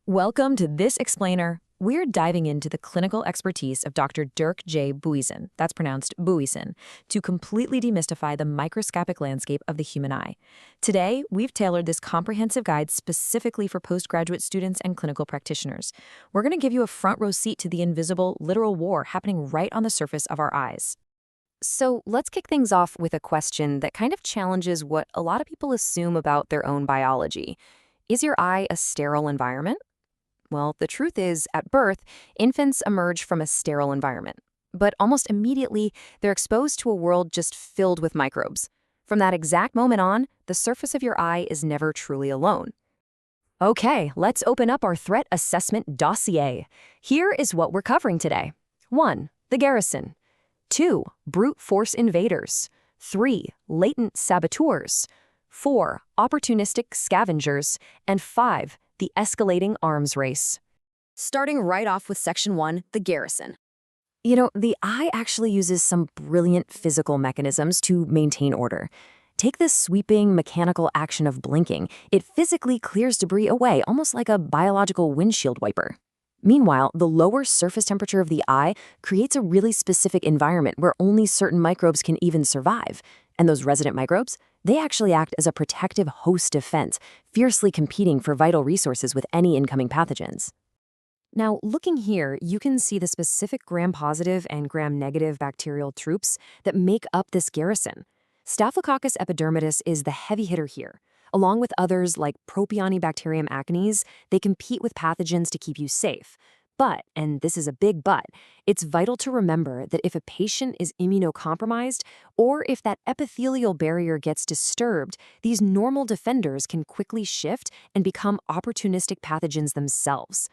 Welcome to This Explainer. We're diving into the clinical expertise of Dr. Dirk J. Buijsen, that's pronounced Buijsen, to completely demystify the microscopic landscape of the human eye. Today, we've tailored this comprehensive guide specifically for postgraduate students and clinical practitioners. We're going to give you a front row seat to the invisible, literal war happening right on the surface of our eyes. So let's kick things off with a question that kind of challenges what a lot of people assume about their own biology. Is your eye a sterile environment? Well, the truth is, at birth, infants emerge from a sterile environment. But almost immediately, they're exposed to a world just filled with microbes. From that exact moment on, the surface of your eye is never truly alone. Okay, let's open up our threat assessment dossier. Here is what we're covering today. 1. The garrison. 2. Brute force invaders. 3. Latent saboteurs. 4. Opportunistic scavengers. And 5. The escalating arms race. Starting right off with Section 1, the garrison. The eye actually uses some brilliant physical mechanisms to maintain order. Take this sweeping mechanical action of blinking. It physically clears debris away, almost like a biological windshield wiper. Meanwhile, the lower surface temperature of the eye creates a really specific environment where only certain microbes can even survive. And those resident microbes, they actually act as a protective host defense, fiercely competing for vital resources with any incoming pathogens. Now, looking here, you can see the specific gram-positive and gram-negative bacterial troops that make up this garrison. Staphylococcus epidermidis is the heavy hitter here. Along with others like Propionibacterium acnes, they compete with pathogens to keep you safe. But, and this is a big but, it's vital to remember that if a patient is immunocompromised or if that epithelial barrier gets disturbed, these normal defenders can quickly shift and become opportunistic pathogens themselves.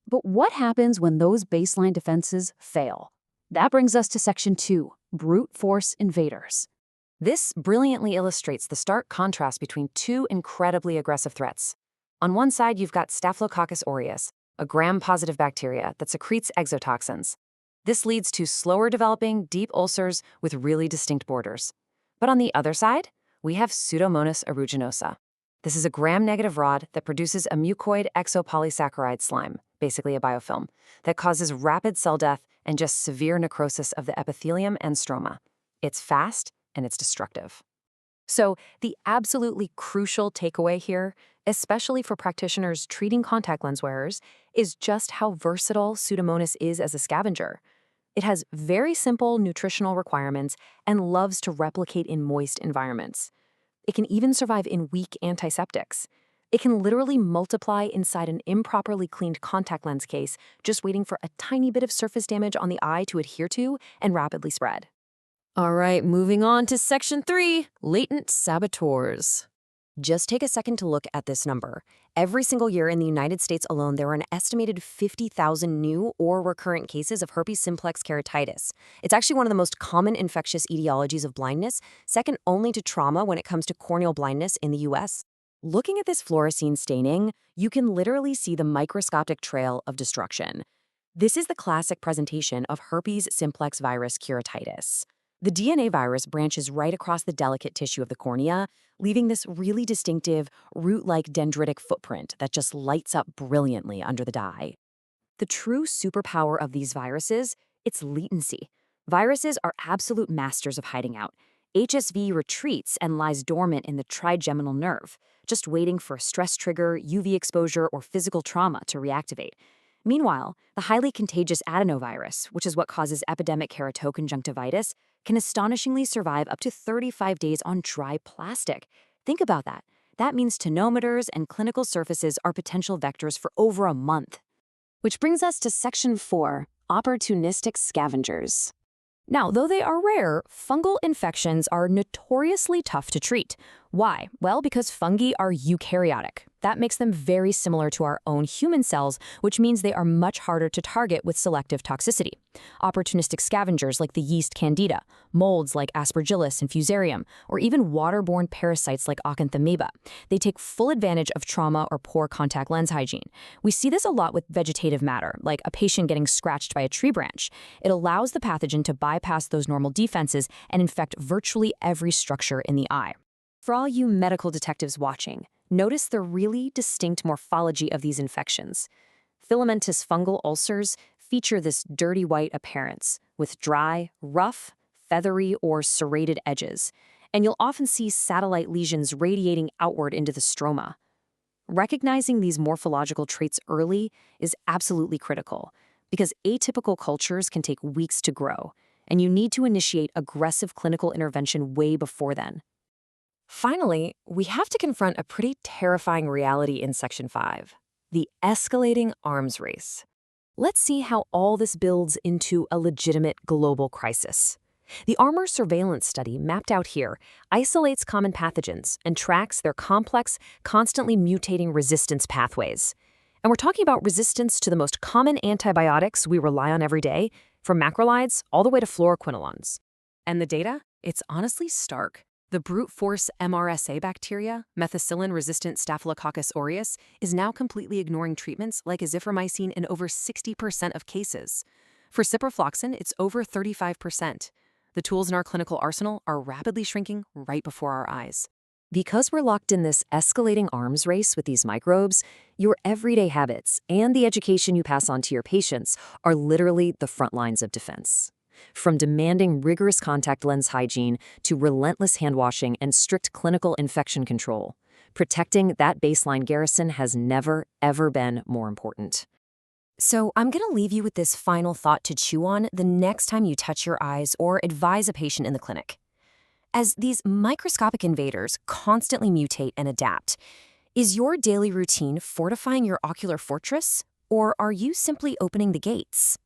But what happens when those baseline defenses fail? That brings us to Section 2, brute force invaders. This brilliantly illustrates the stark contrast between two incredibly aggressive threats. On one side, you've got Staphylococcus aureus, a gram-positive bacteria that secretes exotoxins. This leads to slower developing deep ulcers with really distinct borders. But on the other side, we have Pseudomonas aeruginosa. This is a gram-negative rod that produces a mucoid exopolysaccharide slime, basically a biofilm, that causes rapid cell death and just severe necrosis of the epithelium and stroma. It's fast and it's destructive. So the absolutely crucial takeaway here, especially for practitioners treating contact lens wearers, is just how versatile Pseudomonas is as a scavenger. It has very simple nutritional requirements and loves to replicate in moist environments. It can even survive in weak antiseptics. It can literally multiply inside an improperly cleaned contact lens case, just waiting for a tiny bit of surface damage on the eye to adhere to and rapidly spread. All right, moving on to Section 3, latent saboteurs. Just take a second to look at this number. Every single year in the United States alone, there are an estimated 50,000 new or recurrent cases of herpes simplex keratitis. It's actually one of the most common infectious etiologies of blindness, second only to trauma when it comes to corneal blindness in the U.S. Looking at this fluorescein staining, you can literally see the microscopic trail of destruction. This is the classic presentation of herpes simplex virus keratitis. The DNA virus branches right across the delicate tissue of the cornea, leaving this really distinctive, root-like dendritic footprint that just lights up brilliantly under the dye. The true superpower of these viruses, it's latency. Viruses are absolute masters of hiding out. HSV retreats and lies dormant in the trigeminal nerve, just waiting for a stress trigger, UV exposure, or physical trauma to reactivate. Meanwhile, the highly contagious adenovirus, which is what causes epidemic keratoconjunctivitis, can astonishingly survive up to 35 days on dry plastic. Think about that. That means tonometers and clinical surfaces are potential vectors for over a month. Which brings us to Section 4, opportunistic scavengers. Now, though they are rare, fungal infections are notoriously tough to treat. Why? Well, because fungi are eukaryotic. That makes them very similar to our own human cells, which means they are much harder to target with selective toxicity. Opportunistic scavengers like the yeast Candida, molds like Aspergillus and Fusarium, or even waterborne parasites like Acanthamoeba. They take full advantage of trauma or poor contact lens hygiene. We see this a lot with vegetative matter, like a patient getting scratched by a tree branch. It allows the pathogen to bypass those normal defenses and infect virtually every structure in the eye. For all you medical detectives watching, Notice the really distinct morphology of these infections. Filamentous fungal ulcers feature this dirty white appearance with dry, rough, feathery, or serrated edges, and you'll often see satellite lesions radiating outward into the stroma. Recognizing these morphological traits early is absolutely critical because atypical cultures can take weeks to grow, and you need to initiate aggressive clinical intervention way before then. Finally, we have to confront a pretty terrifying reality in Section 5, the escalating arms race. Let's see how all this builds into a legitimate global crisis. The armor surveillance study mapped out here isolates common pathogens and tracks their complex, constantly mutating resistance pathways. And we're talking about resistance to the most common antibiotics we rely on every day, from macrolides all the way to fluoroquinolones. And the data? It's honestly stark. The brute force MRSA bacteria, methicillin-resistant Staphylococcus aureus, is now completely ignoring treatments like azithromycin in over 60% of cases. For ciprofloxacin, it's over 35%. The tools in our clinical arsenal are rapidly shrinking right before our eyes. Because we're locked in this escalating arms race with these microbes, your everyday habits and the education you pass on to your patients are literally the front lines of defense. From demanding rigorous contact lens hygiene to relentless hand washing and strict clinical infection control, protecting that baseline garrison has never, ever been more important. So I'm going to leave you with this final thought to chew on the next time you touch your eyes or advise a patient in the clinic. As these microscopic invaders constantly mutate and adapt, is your daily routine fortifying your ocular fortress, or are you simply opening the gates?